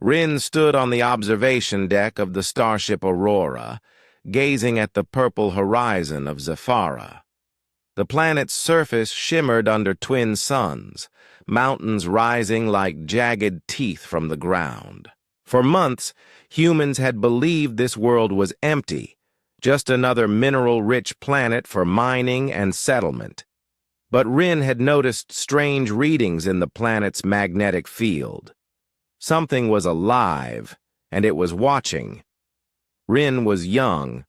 Rin stood on the observation deck of the starship Aurora, gazing at the purple horizon of Zephyra. The planet's surface shimmered under twin suns, mountains rising like jagged teeth from the ground. For months, humans had believed this world was empty, just another mineral-rich planet for mining and settlement. But Rin had noticed strange readings in the planet's magnetic field. Something was alive, and it was watching. Rin was young,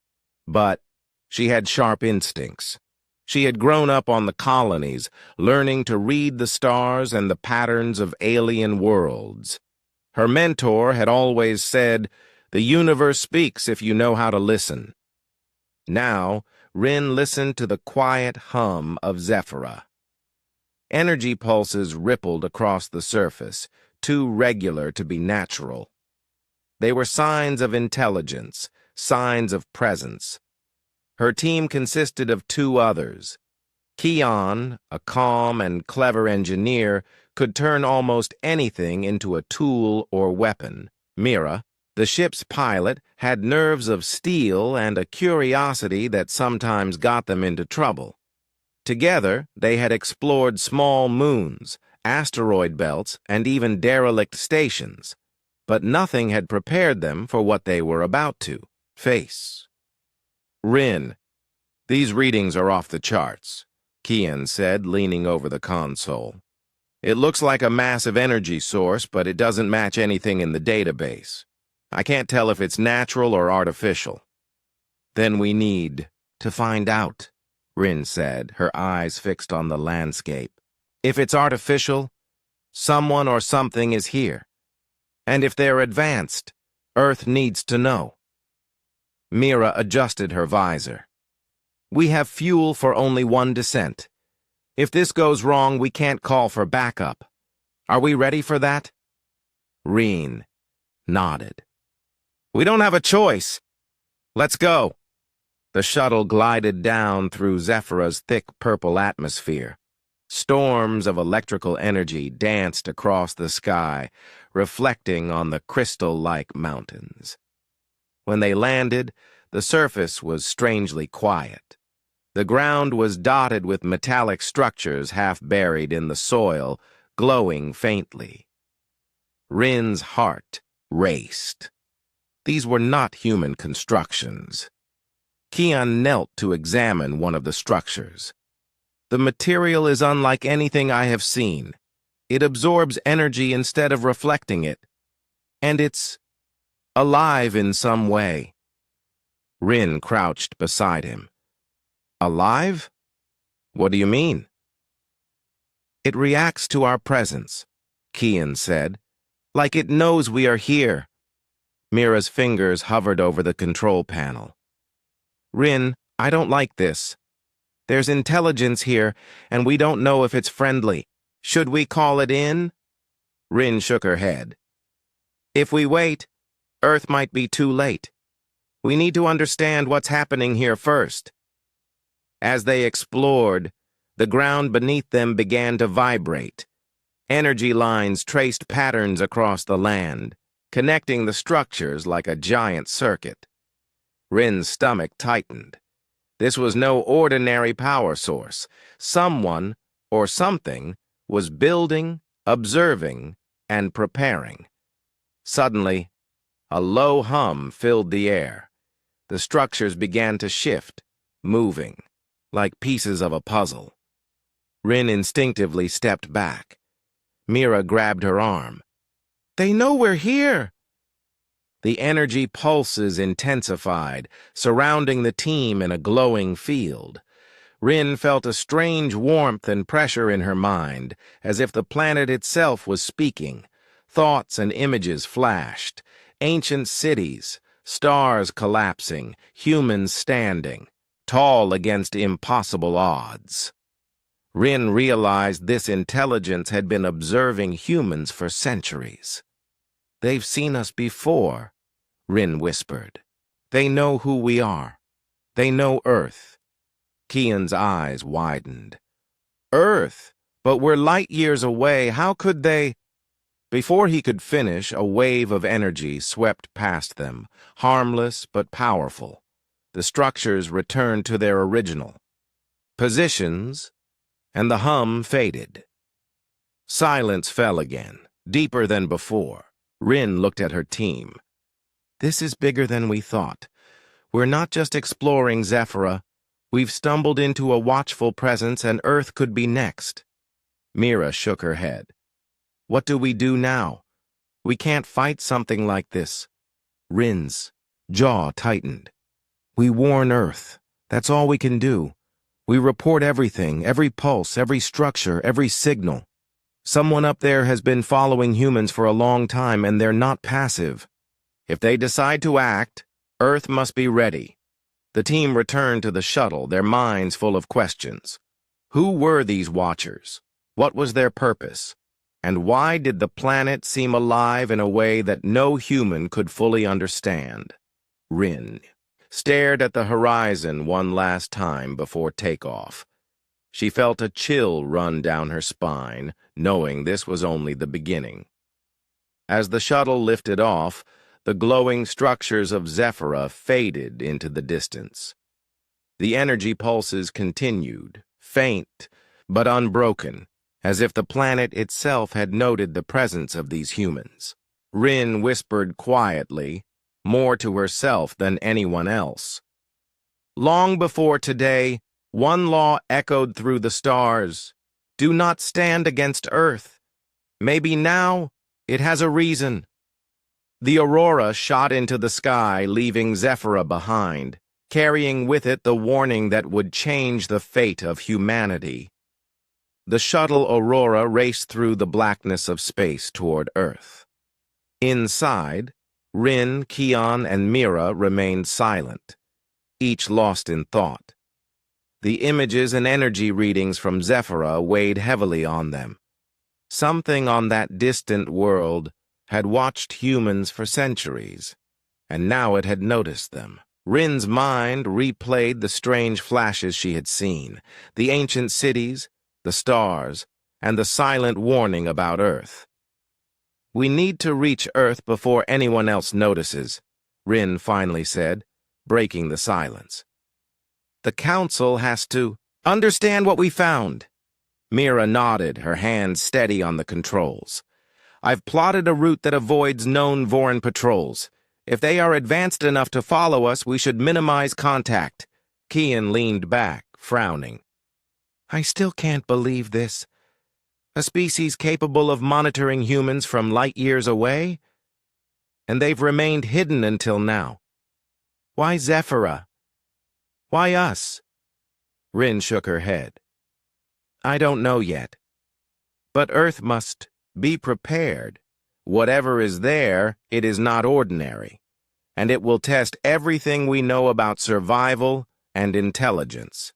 but she had sharp instincts. She had grown up on the colonies, learning to read the stars and the patterns of alien worlds. Her mentor had always said, "The universe speaks if you know how to listen." Now, Rin listened to the quiet hum of Zephyra. Energy pulses rippled across the surface, too regular to be natural. They were signs of intelligence, signs of presence. Her team consisted of two others. Keon, a calm and clever engineer, could turn almost anything into a tool or weapon. Mira, the ship's pilot, had nerves of steel and a curiosity that sometimes got them into trouble. Together, they had explored small moons, asteroid belts, and even derelict stations. But nothing had prepared them for what they were about to face. "Rin, these readings are off the charts," Keon said, leaning over the console. "It looks like a massive energy source, but it doesn't match anything in the database. I can't tell if it's natural or artificial." "Then we need to find out," Rin said, her eyes fixed on the landscape. "If it's artificial, someone or something is here. And if they're advanced, Earth needs to know." Mira adjusted her visor. "We have fuel for only one descent. If this goes wrong, we can't call for backup. Are we ready for that?" Rin nodded. "We don't have a choice. Let's go." The shuttle glided down through Zephyra's thick purple atmosphere. Storms of electrical energy danced across the sky, reflecting on the crystal-like mountains. When they landed, the surface was strangely quiet. The ground was dotted with metallic structures half buried in the soil, glowing faintly. Rin's heart raced. These were not human constructions. Keon knelt to examine one of the structures. "The material is unlike anything I have seen. It absorbs energy instead of reflecting it. And it's alive in some way." Rin crouched beside him. "Alive? What do you mean?" "It reacts to our presence," Keon said, "like it knows we are here." Mira's fingers hovered over the control panel. "Rin, I don't like this. There's intelligence here, and we don't know if it's friendly. Should we call it in?" Rin shook her head. "If we wait, Earth might be too late. We need to understand what's happening here first." As they explored, the ground beneath them began to vibrate. Energy lines traced patterns across the land, connecting the structures like a giant circuit. Rin's stomach tightened. This was no ordinary power source. Someone, or something, was building, observing, and preparing. Suddenly, a low hum filled the air. The structures began to shift, moving, like pieces of a puzzle. Rin instinctively stepped back. Mira grabbed her arm. "They know we're here!" The energy pulses intensified, surrounding the team in a glowing field. Rin felt a strange warmth and pressure in her mind, as if the planet itself was speaking. Thoughts and images flashed. Ancient cities, stars collapsing, humans standing, tall against impossible odds. Rin realized this intelligence had been observing humans for centuries. "They've seen us before," Rin whispered. "They know who we are. They know Earth." Keon's eyes widened. "Earth? But we're light years away. How could they—" Before he could finish, a wave of energy swept past them, harmless but powerful. The structures returned to their original positions, and the hum faded. Silence fell again, deeper than before. Rin looked at her team. This is bigger than we thought. We're not just exploring Zephyra. We've stumbled into a watchful presence, and Earth could be next. Mira shook her head. What do we do now? We can't fight something like this. Rin's jaw tightened. We warn Earth. That's all we can do. We report everything, every pulse, every structure, every signal. Someone up there has been following humans for a long time, and they're not passive. If they decide to act, Earth must be ready. The team returned to the shuttle, their minds full of questions. Who were these watchers? What was their purpose? And why did the planet seem alive in a way that no human could fully understand? Rin stared at the horizon one last time before takeoff. She felt a chill run down her spine, knowing this was only the beginning. As the shuttle lifted off, the glowing structures of Zephyra faded into the distance. The energy pulses continued, faint but unbroken, as if the planet itself had noted the presence of these humans. Rin whispered quietly, more to herself than anyone else. Long before today, one law echoed through the stars. Do not stand against Earth. Maybe now it has a reason. The aurora shot into the sky, leaving Zephyra behind, carrying with it the warning that would change the fate of humanity. The shuttle Aurora raced through the blackness of space toward Earth. Inside, Rin, Kian, and Mira remained silent, each lost in thought. The images and energy readings from Zephyra weighed heavily on them. Something on that distant world had watched humans for centuries, and now it had noticed them. Rin's mind replayed the strange flashes she had seen, the ancient cities, the stars, and the silent warning about Earth. We need to reach Earth before anyone else notices, Rin finally said, breaking the silence. The Council has to understand what we found. Mira nodded, her hands steady on the controls. I've plotted a route that avoids known Voran patrols. If they are advanced enough to follow us, we should minimize contact. Kian leaned back, frowning. I still can't believe this. A species capable of monitoring humans from light years away? And they've remained hidden until now. Why Zephyra? Why us? Rin shook her head. I don't know yet. But Earth must be prepared. Whatever is there, it is not ordinary, and it will test everything we know about survival and intelligence.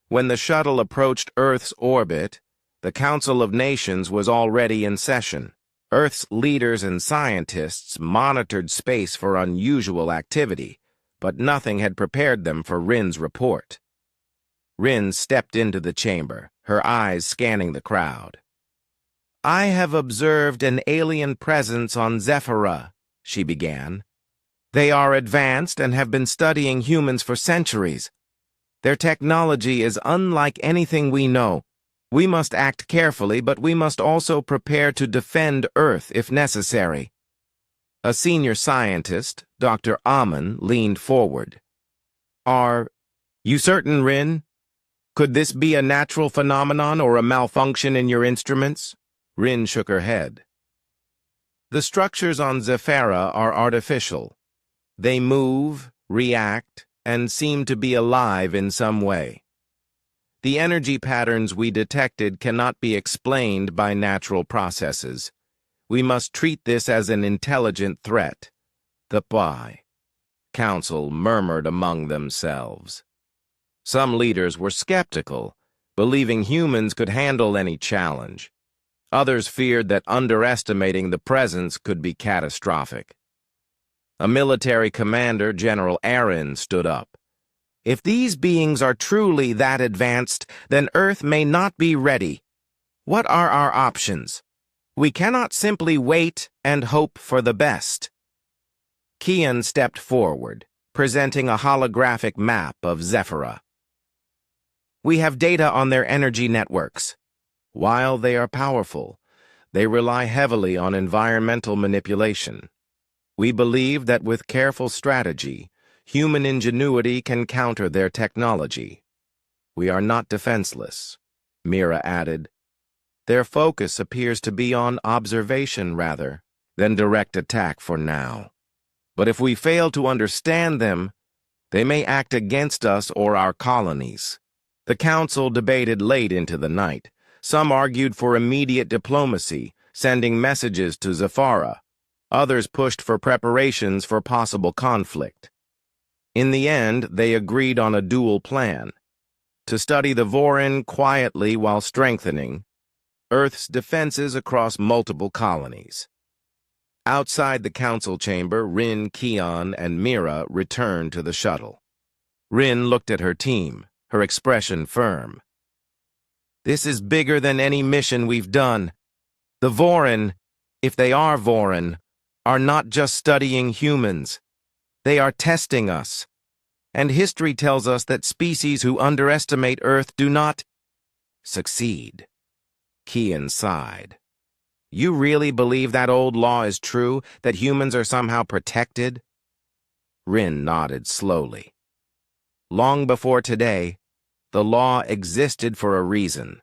When the shuttle approached Earth's orbit, the Council of Nations was already in session. Earth's leaders and scientists monitored space for unusual activity, but nothing had prepared them for Rin's report. Rin stepped into the chamber, her eyes scanning the crowd. I have observed an alien presence on Zephyra, she began. They are advanced and have been studying humans for centuries. Their technology is unlike anything we know. We must act carefully, but we must also prepare to defend Earth if necessary. A senior scientist, Dr. Amon, leaned forward. Are you certain, Rin? Could this be a natural phenomenon or a malfunction in your instruments? Rin shook her head. The structures on Zephyra are artificial. They move, react, and seem to be alive in some way. The energy patterns we detected cannot be explained by natural processes. We must treat this as an intelligent threat. The PHY Council murmured among themselves. Some leaders were skeptical, believing humans could handle any challenge. Others feared that underestimating the presence could be catastrophic. A military commander, General Aaron, stood up. If these beings are truly that advanced, then Earth may not be ready. What are our options? We cannot simply wait and hope for the best. Kian stepped forward, presenting a holographic map of Zephyra. We have data on their energy networks. While they are powerful, they rely heavily on environmental manipulation. We believe that with careful strategy, human ingenuity can counter their technology. We are not defenseless, Mira added. Their focus appears to be on observation rather than direct attack for now. But if we fail to understand them, they may act against us or our colonies. The council debated late into the night. Some argued for immediate diplomacy, sending messages to Zephyra. Others pushed for preparations for possible conflict. In the end, they agreed on a dual plan: to study the Vorin quietly while strengthening Earth's defenses across multiple colonies. Outside the council chamber, Rin, Kian, and Mira returned to the shuttle. Rin looked at her team, her expression firm. This is bigger than any mission we've done. The Vorin, if they are Vorin, are not just studying humans. They are testing us. And history tells us that species who underestimate Earth do not succeed. Kian sighed. You really believe that old law is true, that humans are somehow protected? Rin nodded slowly. Long before today, the law existed for a reason.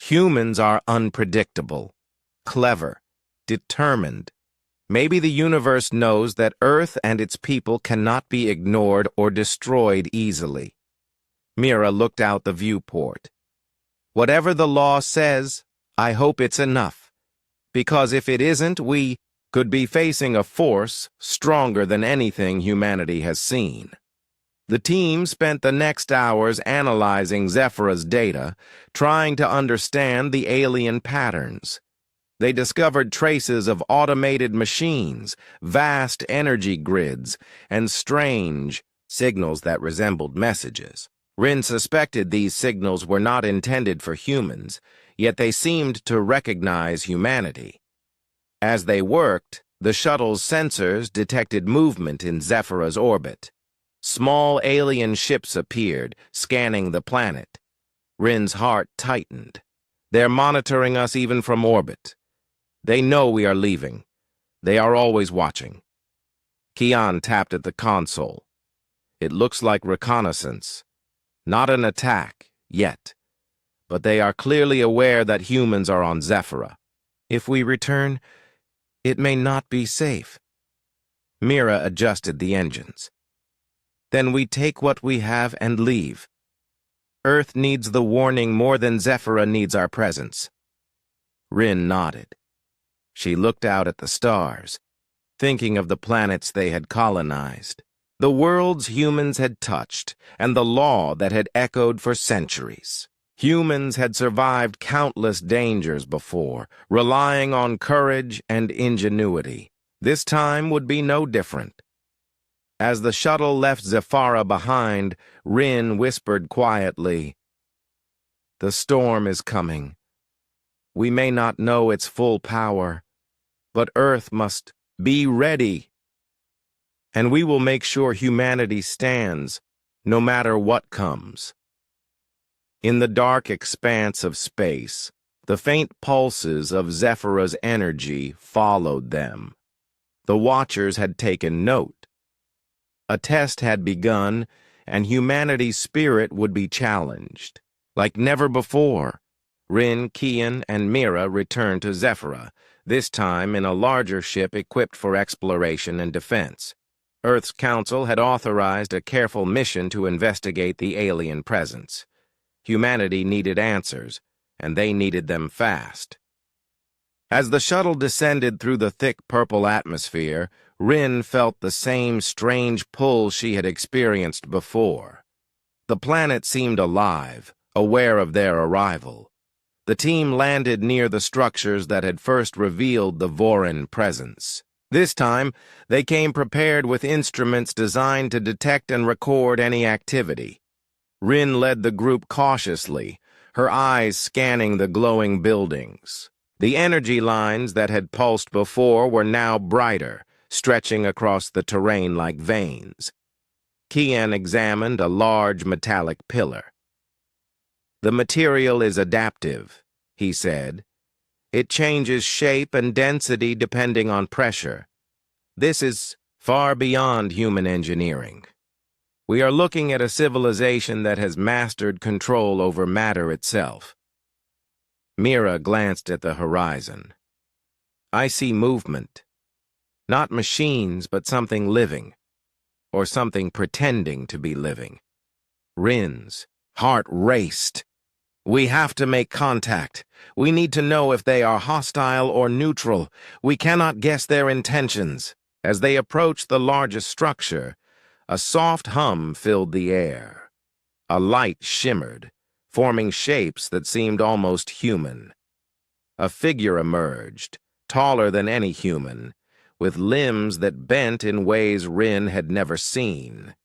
Humans are unpredictable, clever, determined. Maybe the universe knows that Earth and its people cannot be ignored or destroyed easily. Mira looked out the viewport. Whatever the law says, I hope it's enough. Because if it isn't, we could be facing a force stronger than anything humanity has seen. The team spent the next hours analyzing Zephyra's data, trying to understand the alien patterns. They discovered traces of automated machines, vast energy grids, and strange signals that resembled messages. Rin suspected these signals were not intended for humans, yet they seemed to recognize humanity. As they worked, the shuttle's sensors detected movement in Zephyra's orbit. Small alien ships appeared, scanning the planet. Rin's heart tightened. They're monitoring us even from orbit. They know we are leaving. They are always watching. Kian tapped at the console. It looks like reconnaissance. Not an attack, yet. But they are clearly aware that humans are on Zephyra. If we return, it may not be safe. Mira adjusted the engines. Then we take what we have and leave. Earth needs the warning more than Zephyra needs our presence. Rin nodded. She looked out at the stars, thinking of the planets they had colonized, the worlds humans had touched, and the law that had echoed for centuries. Humans had survived countless dangers before, relying on courage and ingenuity. This time would be no different. As the shuttle left Zephyra behind, Rin whispered quietly, "The storm is coming. We may not know its full power, but Earth must be ready. And we will make sure humanity stands, no matter what comes." In the dark expanse of space, the faint pulses of Zephyra's energy followed them. The Watchers had taken note. A test had begun, and humanity's spirit would be challenged. Like never before, Rin, Kian, and Mira returned to Zephyra, this time in a larger ship equipped for exploration and defense. Earth's council had authorized a careful mission to investigate the alien presence. Humanity needed answers, and they needed them fast. As the shuttle descended through the thick purple atmosphere, Rin felt the same strange pull she had experienced before. The planet seemed alive, aware of their arrival. The team landed near the structures that had first revealed the Vorin presence. This time, they came prepared with instruments designed to detect and record any activity. Rin led the group cautiously, her eyes scanning the glowing buildings. The energy lines that had pulsed before were now brighter, stretching across the terrain like veins. Kian examined a large metallic pillar. "The material is adaptive," he said. "It changes shape and density depending on pressure. This is far beyond human engineering. We are looking at a civilization that has mastered control over matter itself." Mira glanced at the horizon. "I see movement. Not machines, but something living. Or something pretending to be living." Rin's heart raced. "We have to make contact. We need to know if they are hostile or neutral. We cannot guess their intentions." As they approached the largest structure, a soft hum filled the air. A light shimmered, forming shapes that seemed almost human. A figure emerged, taller than any human, with limbs that bent in ways Rin had never seen.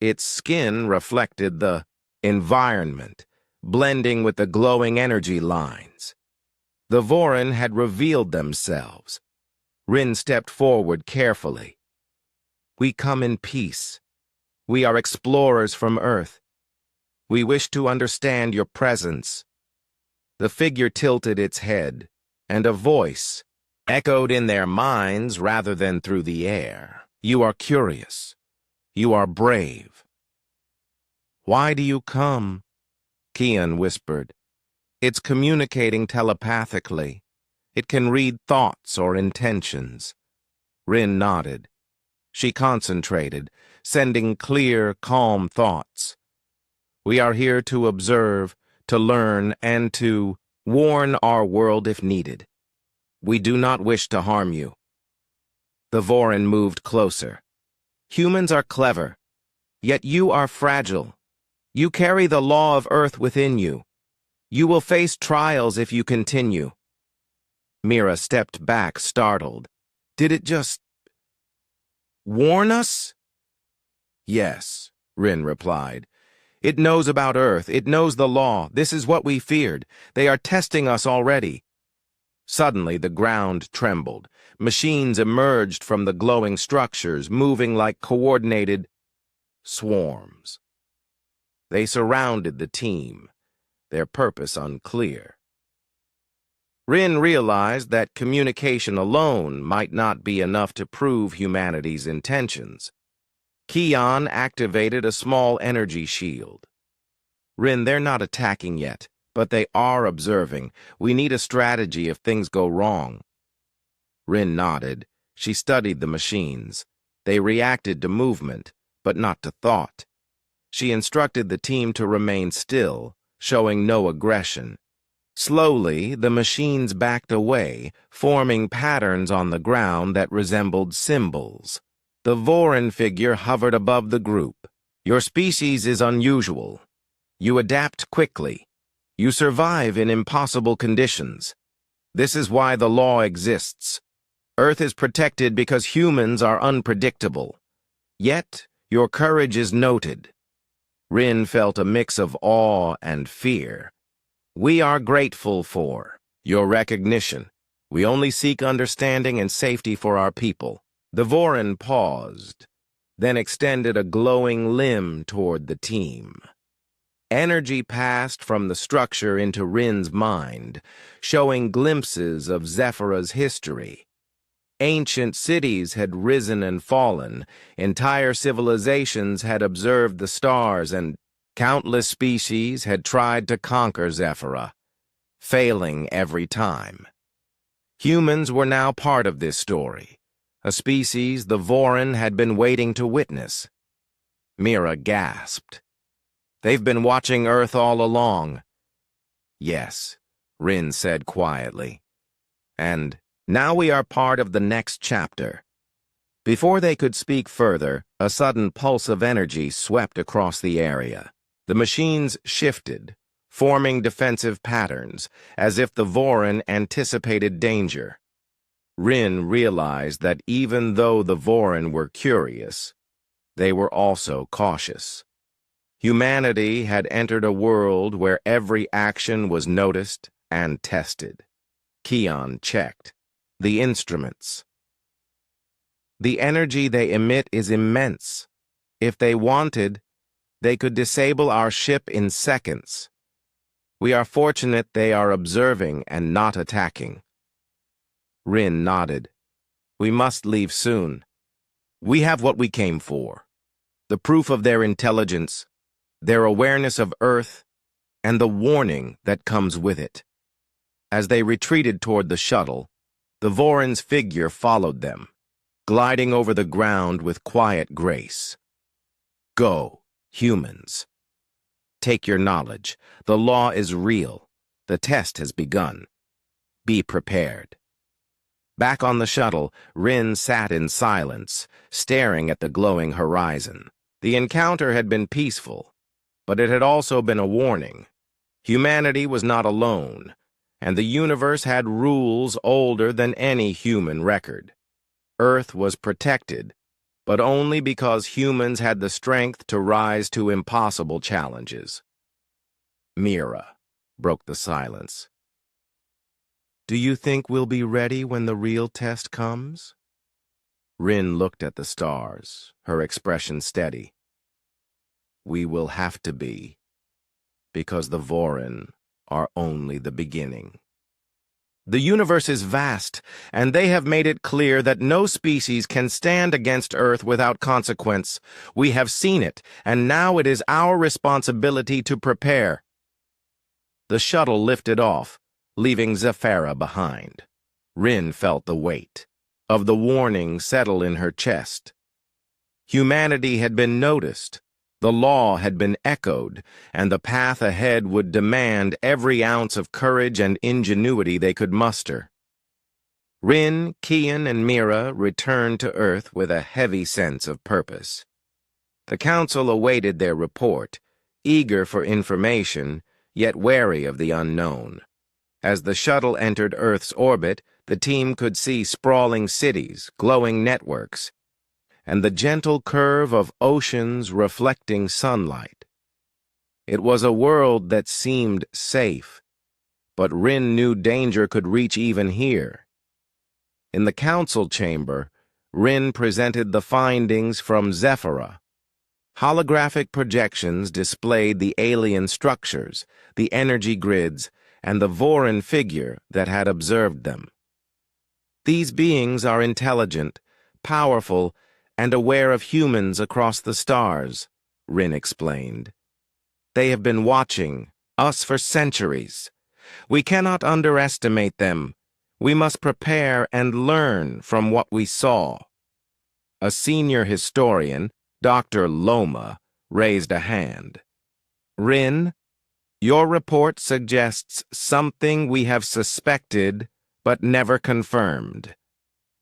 Its skin reflected the environment, blending with the glowing energy lines. The Vorin had revealed themselves. Rin stepped forward carefully. "We come in peace. We are explorers from Earth. We wish to understand your presence." The figure tilted its head, and a voice echoed in their minds rather than through the air. "You are curious. You are brave." "Why do you come?" Kian whispered. "It's communicating telepathically. It can read thoughts or intentions." Rin nodded. She concentrated, sending clear, calm thoughts. "We are here to observe, to learn, and to warn our world if needed. We do not wish to harm you." The Vorin moved closer. "Humans are clever, yet you are fragile. You carry the law of Earth within you. You will face trials if you continue." Mira stepped back, startled. "Did it just warn us?" "Yes," Rin replied. "It knows about Earth. It knows the law. This is what we feared. They are testing us already." Suddenly, the ground trembled. Machines emerged from the glowing structures, moving like coordinated swarms. They surrounded the team, their purpose unclear. Rin realized that communication alone might not be enough to prove humanity's intentions. Kian activated a small energy shield. "Rin, they're not attacking yet, but they are observing. We need a strategy if things go wrong." Rin nodded. She studied the machines. They reacted to movement, but not to thought. She instructed the team to remain still, showing no aggression. Slowly, the machines backed away, forming patterns on the ground that resembled symbols. The Vorin figure hovered above the group. "Your species is unusual. You adapt quickly. You survive in impossible conditions. This is why the law exists. Earth is protected because humans are unpredictable. Yet, your courage is noted." Rin felt a mix of awe and fear. "We are grateful for your recognition. We only seek understanding and safety for our people." The Vorin paused, then extended a glowing limb toward the team. Energy passed from the structure into Rin's mind, showing glimpses of Zephyr's history. Ancient cities had risen and fallen, entire civilizations had observed the stars, and countless species had tried to conquer Zephyra, failing every time. Humans were now part of this story, a species the Vorin had been waiting to witness. Mira gasped. "They've been watching Earth all along." "Yes," Rin said quietly. "And now we are part of the next chapter." Before they could speak further, a sudden pulse of energy swept across the area. The machines shifted, forming defensive patterns, as if the Vorin anticipated danger. Rin realized that even though the Vorin were curious, they were also cautious. Humanity had entered a world where every action was noticed and tested. Keon checked. The instruments. The energy they emit is immense. If they wanted, they could disable our ship in seconds. We are fortunate they are observing and not attacking. Rin nodded. We must leave soon. We have what we came for. The proof of their intelligence, their awareness of Earth, and the warning that comes with it. As they retreated toward the shuttle, the Voron's figure followed them, gliding over the ground with quiet grace. Go, humans. Take your knowledge. The law is real. The test has begun. Be prepared. Back on the shuttle, Rin sat in silence, staring at the glowing horizon. The encounter had been peaceful, but it had also been a warning. Humanity was not alone, and the universe had rules older than any human record. Earth was protected, but only because humans had the strength to rise to impossible challenges. Mira broke the silence. Do you think we'll be ready when the real test comes? Rin looked at the stars, her expression steady. We will have to be, because the Voron are only the beginning. The universe is vast, and they have made it clear that no species can stand against Earth without consequence. We have seen it, and now it is our responsibility to prepare. The shuttle lifted off, leaving Zephyra behind. Rin felt the weight of the warning settle in her chest. Humanity had been noticed, the law had been echoed, and the path ahead would demand every ounce of courage and ingenuity they could muster. Rin, Keon, and Mira returned to Earth with a heavy sense of purpose. The Council awaited their report, eager for information, yet wary of the unknown. As the shuttle entered Earth's orbit, the team could see sprawling cities, glowing networks, and the gentle curve of oceans reflecting sunlight. It was a world that seemed safe, but Rin knew danger could reach even here. In the council chamber, Rin presented the findings from Zephyra. Holographic projections displayed the alien structures, the energy grids, and the Voron figure that had observed them. These beings are intelligent, powerful, and aware of humans across the stars, Rin explained. They have been watching us for centuries. We cannot underestimate them. We must prepare and learn from what we saw. A senior historian, Dr. Loma, raised a hand. Rin, your report suggests something we have suspected but never confirmed.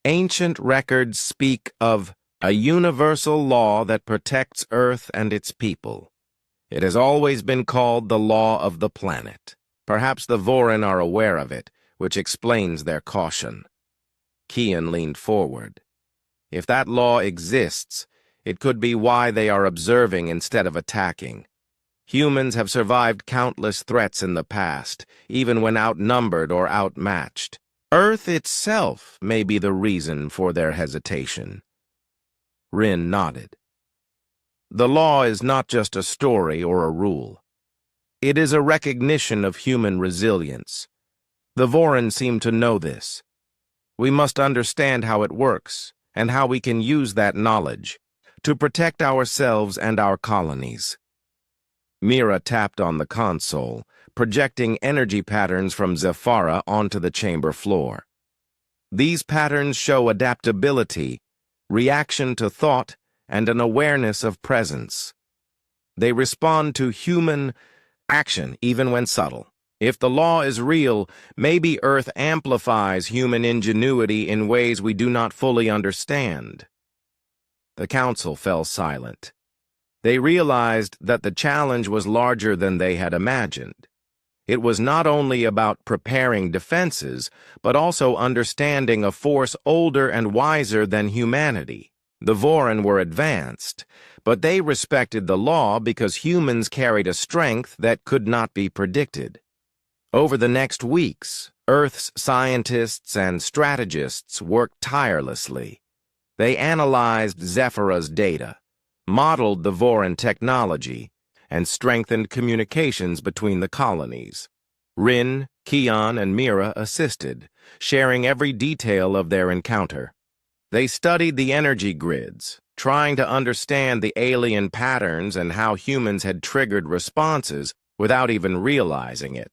Ancient records speak of a universal law that protects Earth and its people. It has always been called the law of the planet. Perhaps the Voron are aware of it, which explains their caution. Keon leaned forward. If that law exists, it could be why they are observing instead of attacking. Humans have survived countless threats in the past, even when outnumbered or outmatched. Earth itself may be the reason for their hesitation. Rin nodded. The law is not just a story or a rule. It is a recognition of human resilience. The Voron seem to know this. We must understand how it works, and how we can use that knowledge to protect ourselves and our colonies. Mira tapped on the console, projecting energy patterns from Zephyra onto the chamber floor. These patterns show adaptability, reaction to thought, and an awareness of presence. They respond to human action, even when subtle. If the law is real, maybe Earth amplifies human ingenuity in ways we do not fully understand. The Council fell silent. They realized that the challenge was larger than they had imagined. It was not only about preparing defenses, but also understanding a force older and wiser than humanity. The Voron were advanced, but they respected the law because humans carried a strength that could not be predicted. Over the next weeks, Earth's scientists and strategists worked tirelessly. They analyzed Zephyr's data, modeled the Voran technology, and strengthened communications between the colonies. Rin, Kian, and Mira assisted, sharing every detail of their encounter. They studied the energy grids, trying to understand the alien patterns and how humans had triggered responses without even realizing it.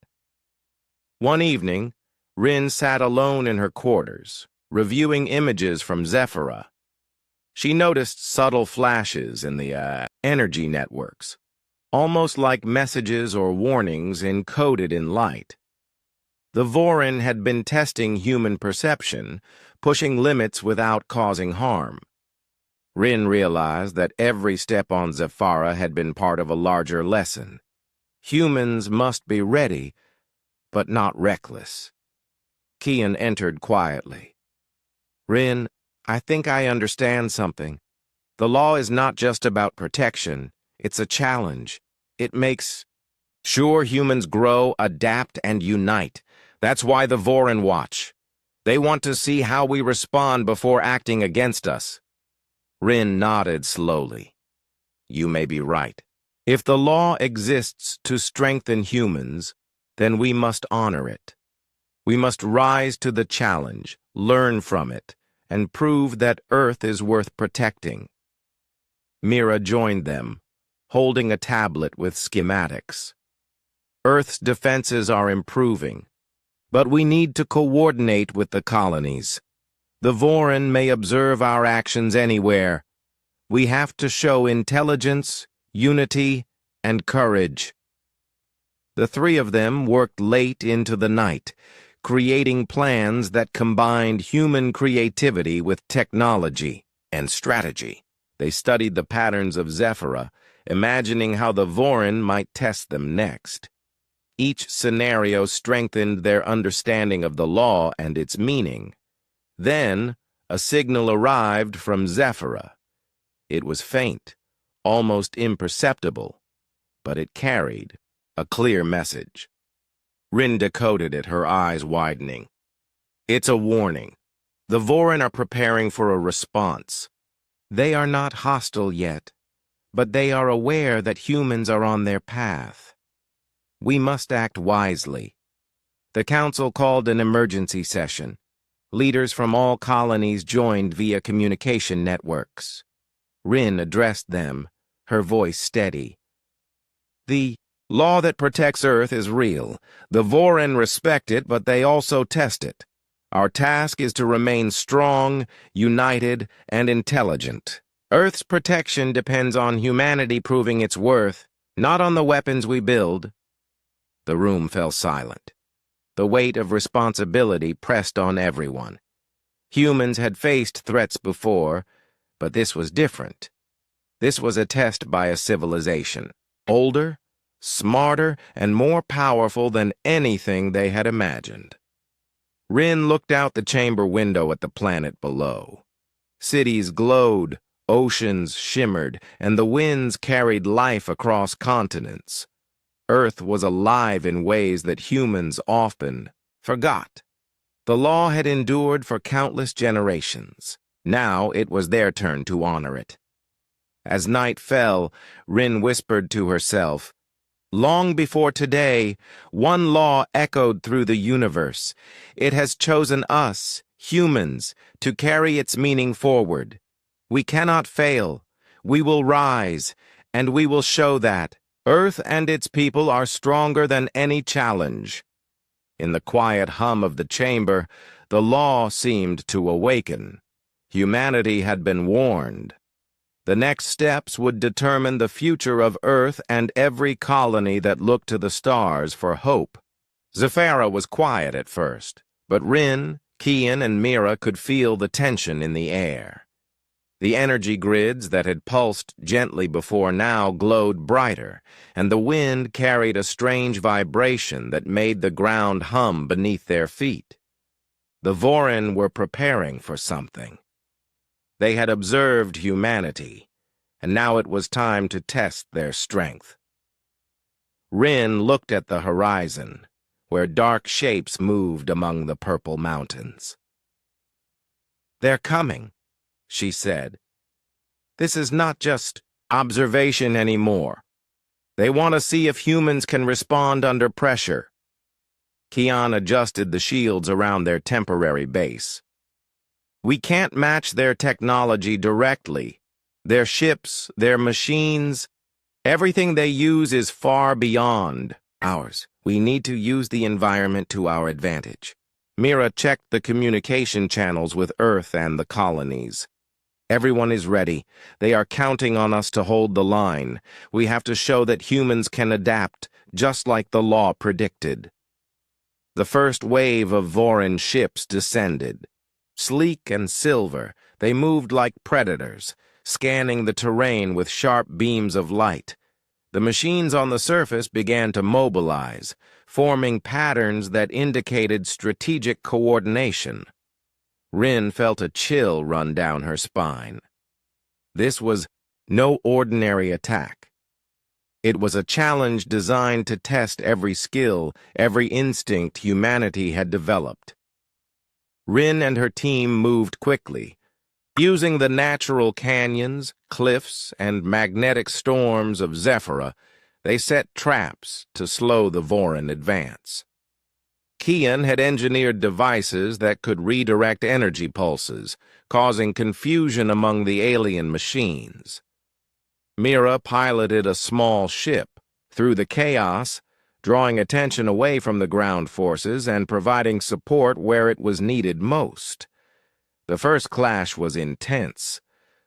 One evening, Rin sat alone in her quarters, reviewing images from Zephyra. She noticed subtle flashes in the energy networks, almost like messages or warnings encoded in light. The Voran had been testing human perception, pushing limits without causing harm. Rin realized that every step on Zephyra had been part of a larger lesson. Humans must be ready, but not reckless. Kian entered quietly. Rin, I think I understand something. The law is not just about protection. It's a challenge. It makes sure humans grow, adapt, and unite. That's why the Voran watch. They want to see how we respond before acting against us. Rin nodded slowly. You may be right. If the law exists to strengthen humans, then we must honor it. We must rise to the challenge, learn from it, and prove that Earth is worth protecting. Mira joined them, holding a tablet with schematics. Earth's defenses are improving, but we need to coordinate with the colonies. The Voran may observe our actions anywhere. We have to show intelligence, unity, and courage. The three of them worked late into the night, creating plans that combined human creativity with technology and strategy. They studied the patterns of Zephyra, imagining how the Voran might test them next. Each scenario strengthened their understanding of the law and its meaning. Then, a signal arrived from Zephyra. It was faint, almost imperceptible, but it carried a clear message. Rin decoded it, her eyes widening. It's a warning. The Voran are preparing for a response. They are not hostile yet, but they are aware that humans are on their path. We must act wisely. The council called an emergency session. Leaders from all colonies joined via communication networks. Rin addressed them, her voice steady. The law that protects Earth is real. The Voran respect it, but they also test it. Our task is to remain strong, united, and intelligent. Earth's protection depends on humanity proving its worth, not on the weapons we build. The room fell silent. The weight of responsibility pressed on everyone. Humans had faced threats before, but this was different. This was a test by a civilization, older, smarter, and more powerful than anything they had imagined. Rin looked out the chamber window at the planet below. Cities glowed, oceans shimmered, and the winds carried life across continents. Earth was alive in ways that humans often forgot. The law had endured for countless generations. Now it was their turn to honor it. As night fell, Rin whispered to herself, long before today, one law echoed through the universe. It has chosen us, humans, to carry its meaning forward. We cannot fail. We will rise, and we will show that Earth and its people are stronger than any challenge. In the quiet hum of the chamber, the law seemed to awaken. Humanity had been warned. The next steps would determine the future of Earth and every colony that looked to the stars for hope. Zephyra was quiet at first, but Rin, Kian, and Mira could feel the tension in the air. The energy grids that had pulsed gently before now glowed brighter, and the wind carried a strange vibration that made the ground hum beneath their feet. The Voran were preparing for something. They had observed humanity, and now it was time to test their strength. Rin looked at the horizon, where dark shapes moved among the purple mountains. "They're coming," she said. "This is not just observation anymore. They want to see if humans can respond under pressure." Kian adjusted the shields around their temporary base. "We can't match their technology directly. Their ships, their machines, everything they use is far beyond ours. We need to use the environment to our advantage." Mira checked the communication channels with Earth and the colonies. "Everyone is ready. They are counting on us to hold the line. We have to show that humans can adapt, just like the law predicted." The first wave of Voran ships descended. Sleek and silver, they moved like predators, scanning the terrain with sharp beams of light. The machines on the surface began to mobilize, forming patterns that indicated strategic coordination. Rin felt a chill run down her spine. This was no ordinary attack. It was a challenge designed to test every skill, every instinct humanity had developed. Rin and her team moved quickly. Using the natural canyons, cliffs, and magnetic storms of Zephyra, they set traps to slow the Voran advance. Kian had engineered devices that could redirect energy pulses, causing confusion among the alien machines. Mira piloted a small ship through the chaos, drawing attention away from the ground forces and providing support where it was needed most. The first clash was intense.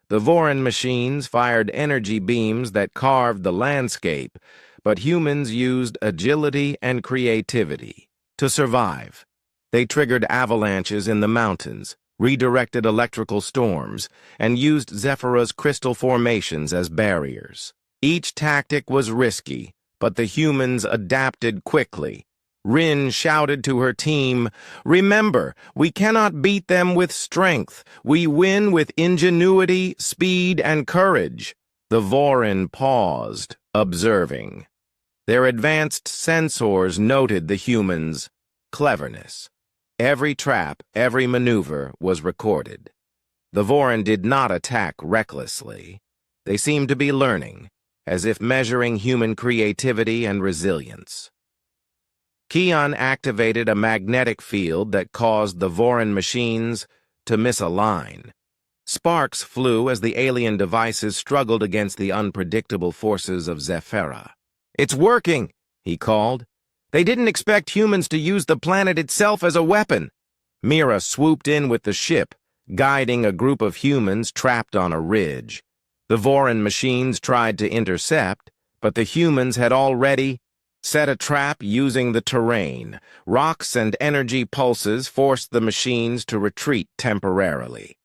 The Voran machines fired energy beams that carved the landscape, but humans used agility and creativity to survive. They triggered avalanches in the mountains, redirected electrical storms, and used Zephyra's crystal formations as barriers. Each tactic was risky, but the humans adapted quickly. Rin shouted to her team, "Remember, we cannot beat them with strength. We win with ingenuity, speed, and courage." The Voran paused, observing. Their advanced sensors noted the humans' cleverness. Every trap, every maneuver was recorded. The Voran did not attack recklessly. They seemed to be learning, as if measuring human creativity and resilience. Kian activated a magnetic field that caused the Voran machines to misalign. Sparks flew as the alien devices struggled against the unpredictable forces of Zephyra. "It's working," he called. "They didn't expect humans to use the planet itself as a weapon." Mira swooped in with the ship, guiding a group of humans trapped on a ridge. The Voran machines tried to intercept, but the humans had already set a trap using the terrain. Rocks and energy pulses forced the machines to retreat temporarily.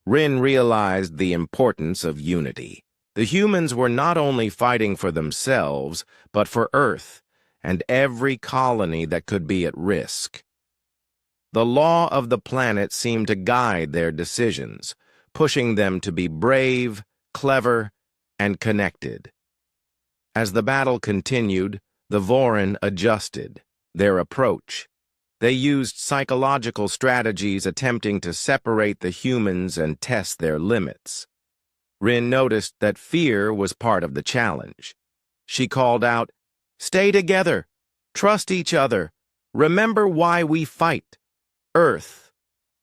Rin realized the importance of unity. The humans were not only fighting for themselves, but for Earth and every colony that could be at risk. The law of the planet seemed to guide their decisions, pushing them to be brave, clever, and connected. As the battle continued, the Voran adjusted their approach. They used psychological strategies attempting to separate the humans and test their limits. Rin noticed that fear was part of the challenge. She called out, "Stay together, trust each other, remember why we fight. Earth,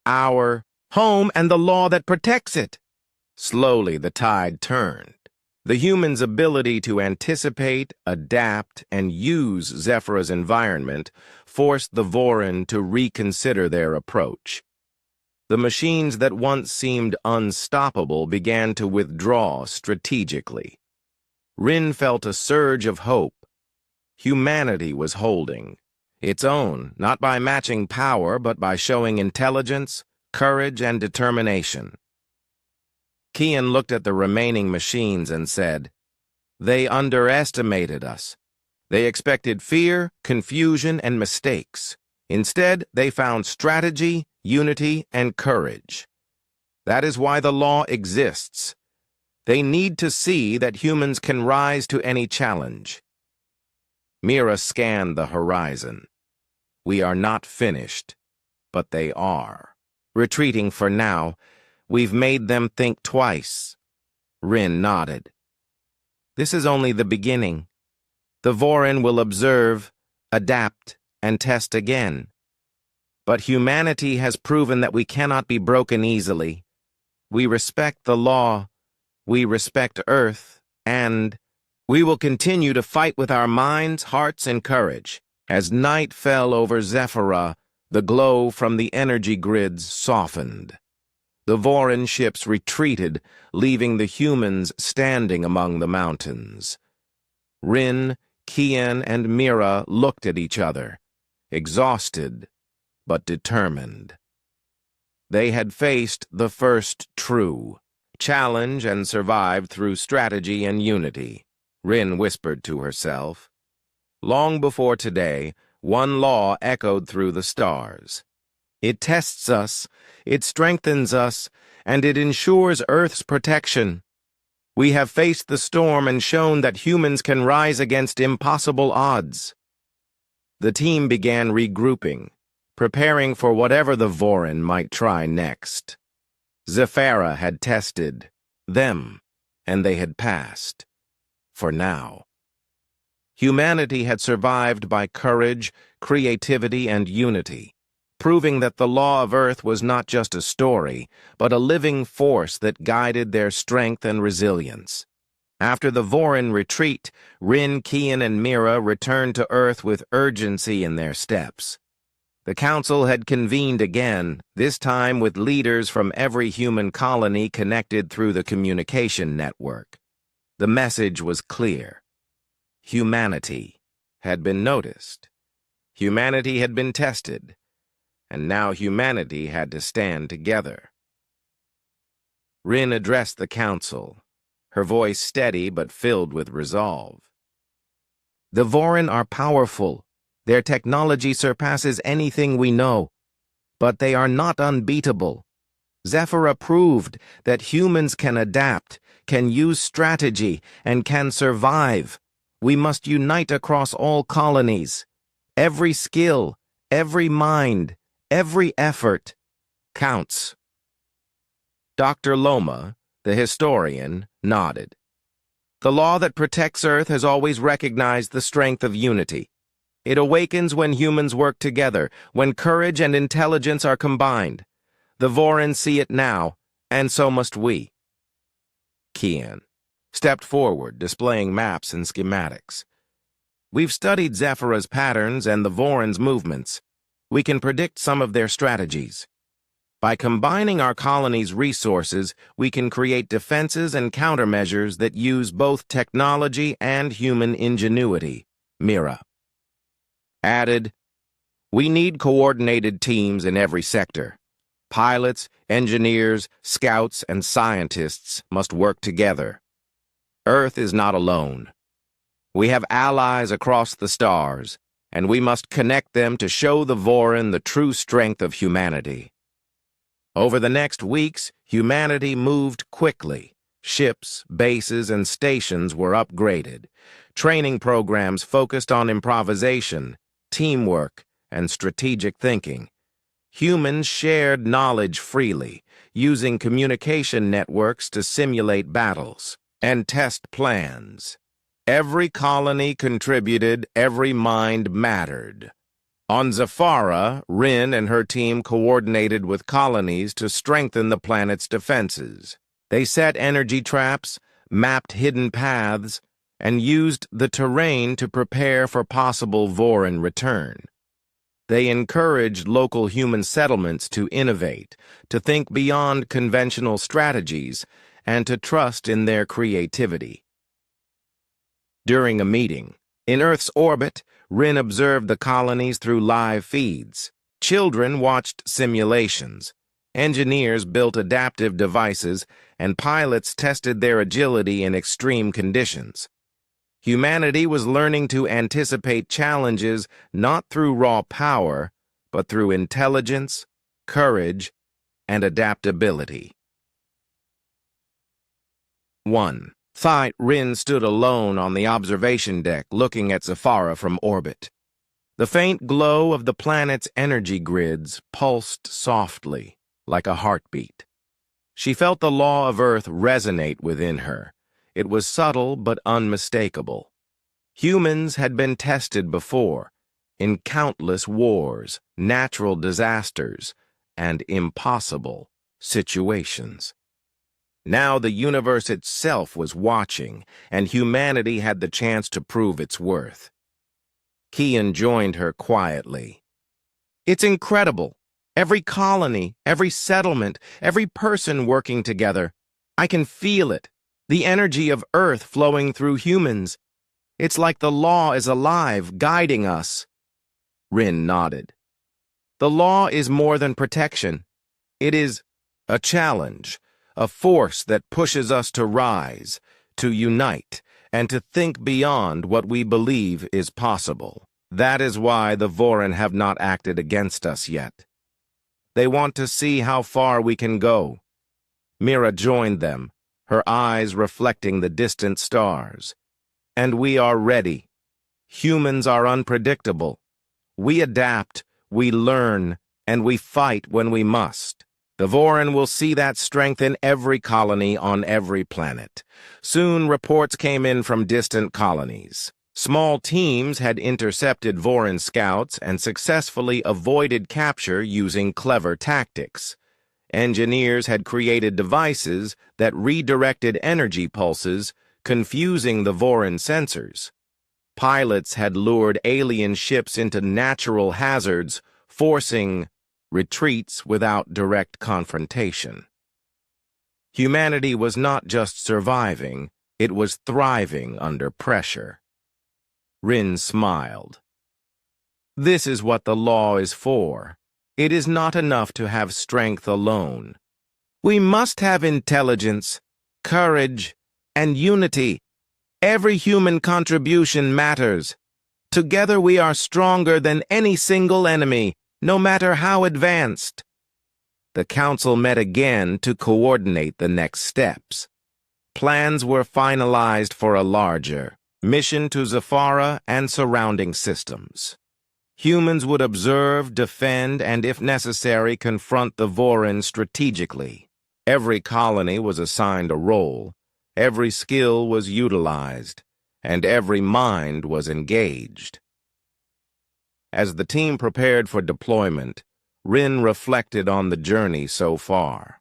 our home, and the law that protects it." Slowly the tide turned. The humans' ability to anticipate, adapt, and use Zephyra's environment forced the Voran to reconsider their approach. The machines that once seemed unstoppable began to withdraw strategically. Rin felt a surge of hope. Humanity was holding its own, not by matching power, but by showing intelligence, courage, and determination. Kian looked at the remaining machines and said, "They underestimated us. They expected fear, confusion, and mistakes. Instead, they found strategy, unity, and courage. That is why the law exists. They need to see that humans can rise to any challenge." Mira scanned the horizon. We are not finished, but they are. Retreating for now, we've made them think twice. Rin nodded. This is only the beginning. The Vorin will observe, adapt, and test again. But humanity has proven that we cannot be broken easily. We respect the law, we respect Earth, and we will continue to fight with our minds, hearts, and courage. As night fell over Zephyra, the glow from the energy grids softened. The Vorin ships retreated, leaving the humans standing among the mountains. Rin, Kian, and Mira looked at each other, exhausted but determined. They had faced the first true challenge and survived through strategy and unity. Rin whispered to herself. Long before today, one law echoed through the stars. It tests us, it strengthens us, and it ensures Earth's protection. We have faced the storm and shown that humans can rise against impossible odds. The team began regrouping, preparing for whatever the Vorin might try next. Zephyra had tested them, and they had passed. For now. Humanity had survived by courage, creativity, and unity, proving that the law of Earth was not just a story, but a living force that guided their strength and resilience. After the Vorin retreat, Rin, Kian, and Mira returned to Earth with urgency in their steps. The council had convened again, this time with leaders from every human colony connected through the communication network. The message was clear. Humanity had been noticed. Humanity had been tested. And now humanity had to stand together. Rin addressed the council, her voice steady but filled with resolve. The Vorin are powerful. Their technology surpasses anything we know, but they are not unbeatable. Zephyra proved that humans can adapt, can use strategy, and can survive. We must unite across all colonies. Every skill, every mind, every effort counts. Dr. Loma, the historian, nodded. The law that protects Earth has always recognized the strength of unity. It awakens when humans work together, when courage and intelligence are combined. The Vorin see it now, and so must we. Kian stepped forward, displaying maps and schematics. We've studied Zephyra's patterns and the Vorin's movements. We can predict some of their strategies. By combining our colony's resources, we can create defenses and countermeasures that use both technology and human ingenuity. Mira added, we need coordinated teams in every sector. Pilots, engineers, scouts, and scientists must work together. Earth is not alone. We have allies across the stars, and we must connect them to show the Vorin the true strength of humanity. Over the next weeks, humanity moved quickly. Ships, bases, and stations were upgraded. Training programs focused on improvisation, teamwork, and strategic thinking. Humans shared knowledge freely, using communication networks to simulate battles and test plans. Every colony contributed, every mind mattered. On Zephyra, Rin and her team coordinated with colonies to strengthen the planet's defenses. They set energy traps, mapped hidden paths, and used the terrain to prepare for possible Vorin return. They encouraged local human settlements to innovate, to think beyond conventional strategies, and to trust in their creativity. During a meeting, in Earth's orbit, Rin observed the colonies through live feeds. Children watched simulations. Engineers built adaptive devices, and pilots tested their agility in extreme conditions. Humanity was learning to anticipate challenges not through raw power, but through intelligence, courage, and adaptability. 1. Rin stood alone on the observation deck looking at Zephyra from orbit. The faint glow of the planet's energy grids pulsed softly, like a heartbeat. She felt the law of Earth resonate within her. It was subtle but unmistakable. Humans had been tested before, in countless wars, natural disasters, and impossible situations. Now the universe itself was watching, and humanity had the chance to prove its worth. Kian joined her quietly. It's incredible. Every colony, every settlement, every person working together. I can feel it. The energy of Earth flowing through humans. It's like the law is alive, guiding us. Rin nodded. The law is more than protection. It is a challenge, a force that pushes us to rise, to unite, and to think beyond what we believe is possible. That is why the Vorin have not acted against us yet. They want to see how far we can go. Mira joined them, her eyes reflecting the distant stars. And we are ready. Humans are unpredictable. We adapt, we learn, and we fight when we must. The Vorin will see that strength in every colony on every planet. Soon reports came in from distant colonies. Small teams had intercepted Vorin scouts and successfully avoided capture using clever tactics. Engineers had created devices that redirected energy pulses, confusing the Vorin sensors. Pilots had lured alien ships into natural hazards, forcing retreats without direct confrontation. Humanity was not just surviving, it was thriving under pressure. Rin smiled. This is what the law is for. It is not enough to have strength alone. We must have intelligence, courage, and unity. Every human contribution matters. Together we are stronger than any single enemy, no matter how advanced. The council met again to coordinate the next steps. Plans were finalized for a larger mission to Zafara and surrounding systems. Humans would observe, defend, and if necessary, confront the Vorin strategically. Every colony was assigned a role, every skill was utilized, and every mind was engaged. As the team prepared for deployment, Rin reflected on the journey so far.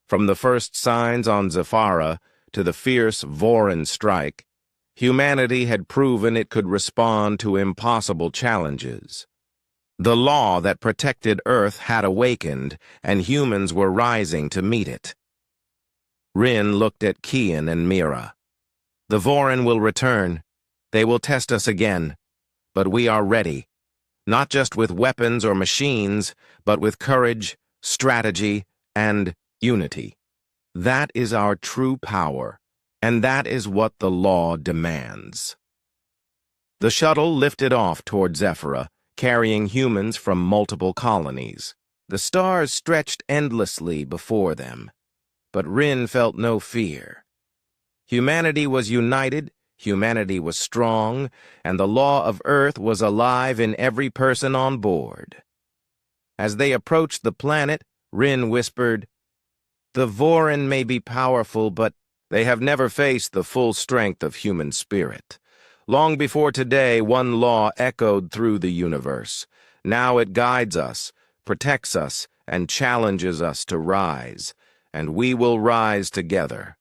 From the first signs on Zafara to the fierce Vorin strike, humanity had proven it could respond to impossible challenges. The law that protected Earth had awakened, and humans were rising to meet it. Rin looked at Kian and Mira. The Vorin will return. They will test us again. But we are ready. Not just with weapons or machines, but with courage, strategy, and unity. That is our true power, and that is what the law demands. The shuttle lifted off toward Zephyra, carrying humans from multiple colonies. The stars stretched endlessly before them, but Rin felt no fear. Humanity was united, humanity was strong, and the law of Earth was alive in every person on board. As they approached the planet, Rin whispered, "The Vorin may be powerful, but they have never faced the full strength of human spirit. Long before today, one law echoed through the universe. Now it guides us, protects us, and challenges us to rise, and we will rise together."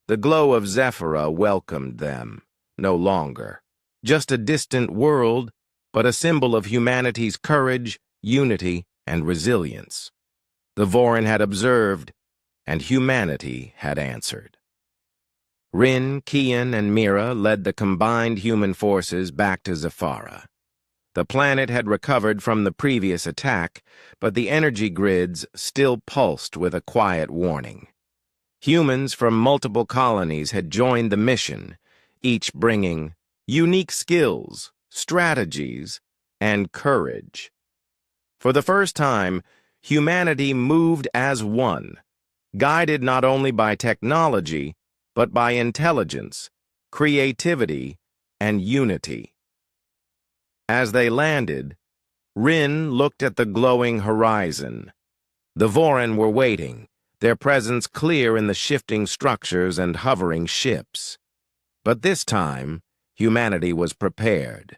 The glow of Zephyra welcomed them, no longer. Just a distant world, but a symbol of humanity's courage, unity, and resilience. The Vorin had observed, and humanity had answered. Rin, Kian, and Mira led the combined human forces back to Zafara. The planet had recovered from the previous attack, but the energy grids still pulsed with a quiet warning. Humans from multiple colonies had joined the mission, each bringing unique skills, strategies, and courage. For the first time, humanity moved as one, guided not only by technology, but by intelligence, creativity, and unity. As they landed, Rin looked at the glowing horizon. The Vorin were waiting, their presence clear in the shifting structures and hovering ships. But this time, humanity was prepared.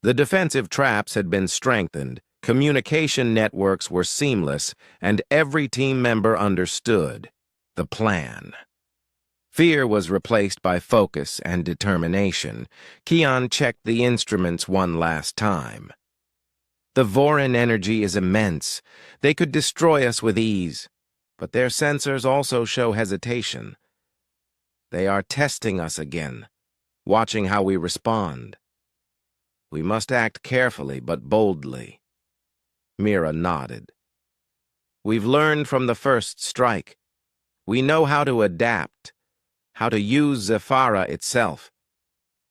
The defensive traps had been strengthened, communication networks were seamless, and every team member understood the plan. Fear was replaced by focus and determination. Kian checked the instruments one last time. The Vorin energy is immense. They could destroy us with ease, but their sensors also show hesitation. They are testing us again, watching how we respond. We must act carefully but boldly. Mira nodded. We've learned from the first strike. We know how to adapt, how to use Zephyra itself.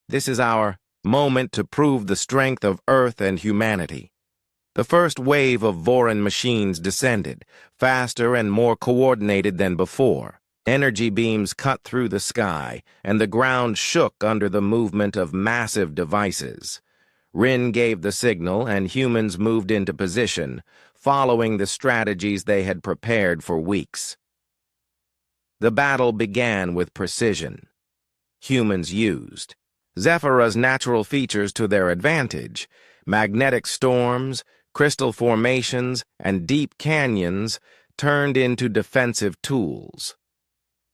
This is our moment to prove the strength of Earth and humanity. The first wave of Vorin machines descended, faster and more coordinated than before. Energy beams cut through the sky, and the ground shook under the movement of massive devices. Rin gave the signal, and humans moved into position, following the strategies they had prepared for weeks. The battle began with precision. Humans used Zephyra's natural features to their advantage. Magnetic storms, crystal formations, and deep canyons turned into defensive tools.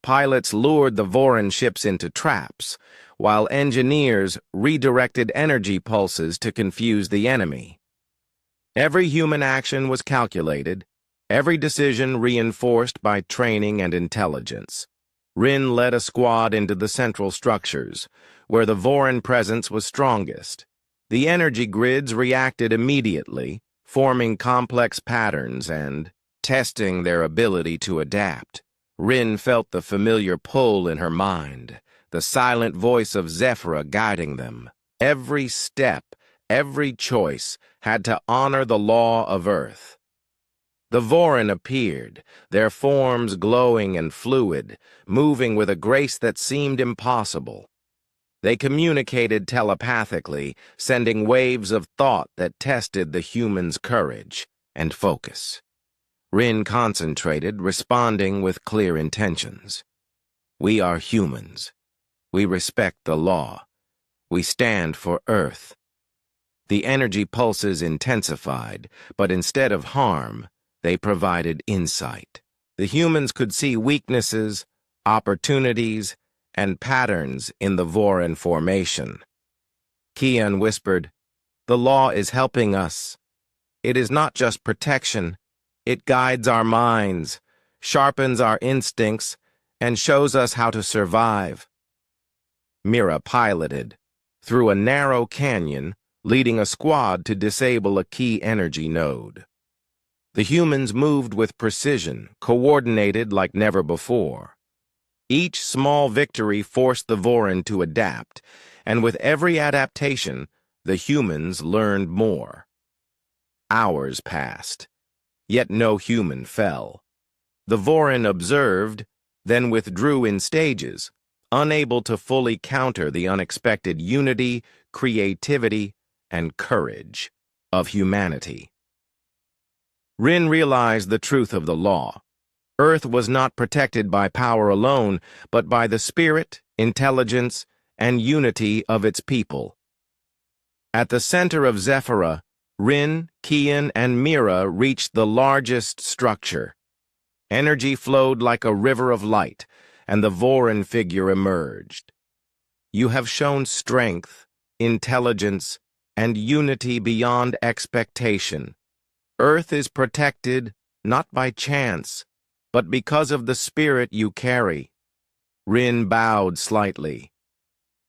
Pilots lured the Vorin ships into traps, while engineers redirected energy pulses to confuse the enemy. Every human action was calculated, every decision reinforced by training and intelligence. Rin led a squad into the central structures, where the Vorin presence was strongest. The energy grids reacted immediately, forming complex patterns and testing their ability to adapt. Rin felt the familiar pull in her mind, the silent voice of Zephyra guiding them. Every step, every choice had to honor the law of Earth. The Vorin appeared, their forms glowing and fluid, moving with a grace that seemed impossible. They communicated telepathically, sending waves of thought that tested the human's courage and focus. Rin concentrated, responding with clear intentions. We are humans. We respect the law. We stand for Earth. The energy pulses intensified, but instead of harm, they provided insight. The humans could see weaknesses, opportunities, and patterns in the Vorin formation. Kian whispered, "The law is helping us. It is not just protection. It guides our minds, sharpens our instincts, and shows us how to survive." Mira piloted through a narrow canyon, leading a squad to disable a key energy node. The humans moved with precision, coordinated like never before. Each small victory forced the Vorin to adapt, and with every adaptation, the humans learned more. Hours passed, yet no human fell. The Vorin observed, then withdrew in stages, unable to fully counter the unexpected unity, creativity, and courage of humanity. Rin realized the truth of the law. Earth was not protected by power alone, but by the spirit, intelligence, and unity of its people. At the center of Zephyra, Rin, Kian, and Mira reached the largest structure. Energy flowed like a river of light, and the Vorin figure emerged. You have shown strength, intelligence, and unity beyond expectation. Earth is protected not by chance, but because of the spirit you carry. Rin bowed slightly.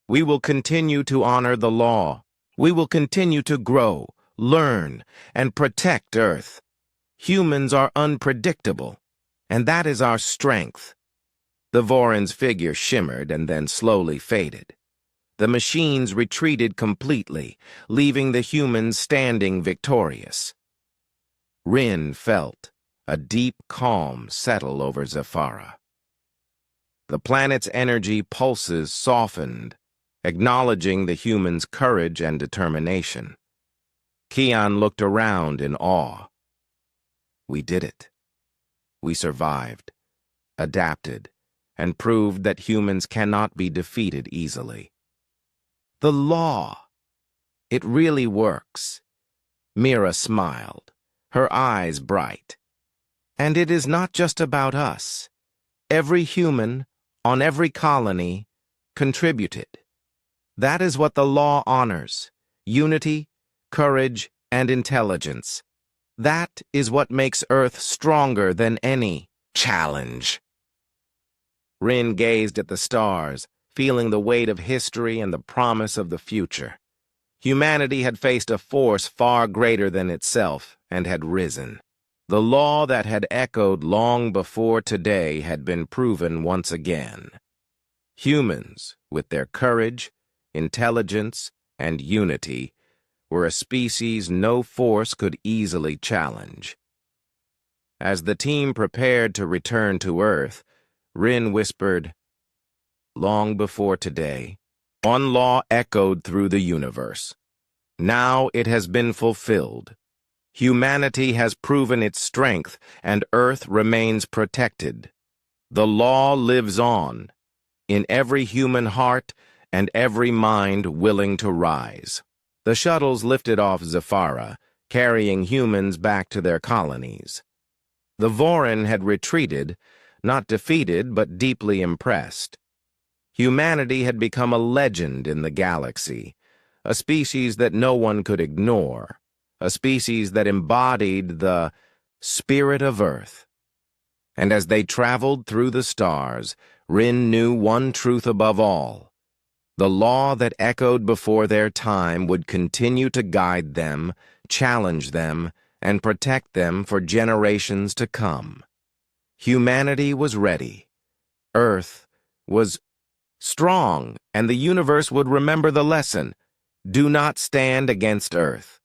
We will continue to honor the law. We will continue to grow, learn, and protect Earth. Humans are unpredictable, and that is our strength. The Vorin's figure shimmered and then slowly faded. The machines retreated completely, leaving the humans standing victorious. Rin felt a deep calm settle over Zephyra. The planet's energy pulses softened, acknowledging the humans' courage and determination. Kian looked around in awe. We did it. We survived, adapted, and proved that humans cannot be defeated easily. The law. It really works. Mira smiled, her eyes bright. And it is not just about us. Every human, on every colony, contributed. That is what the law honors: unity, courage, and intelligence. That is what makes Earth stronger than any challenge. Rin gazed at the stars, feeling the weight of history and the promise of the future. Humanity had faced a force far greater than itself and had risen. The law that had echoed long before today had been proven once again. Humans, with their courage, intelligence, and unity, were a species no force could easily challenge. As the team prepared to return to Earth, Rin whispered, "Long before today, one law echoed through the universe. Now it has been fulfilled. Humanity has proven its strength, and Earth remains protected. The law lives on, in every human heart and every mind willing to rise." The shuttles lifted off Zafara, carrying humans back to their colonies. The Vorin had retreated, not defeated but deeply impressed. Humanity had become a legend in the galaxy, a species that no one could ignore, a species that embodied the spirit of Earth. And as they traveled through the stars, Rin knew one truth above all. The law that echoed before their time would continue to guide them, challenge them, and protect them for generations to come. Humanity was ready. Earth was strong, and the universe would remember the lesson: do not stand against Earth.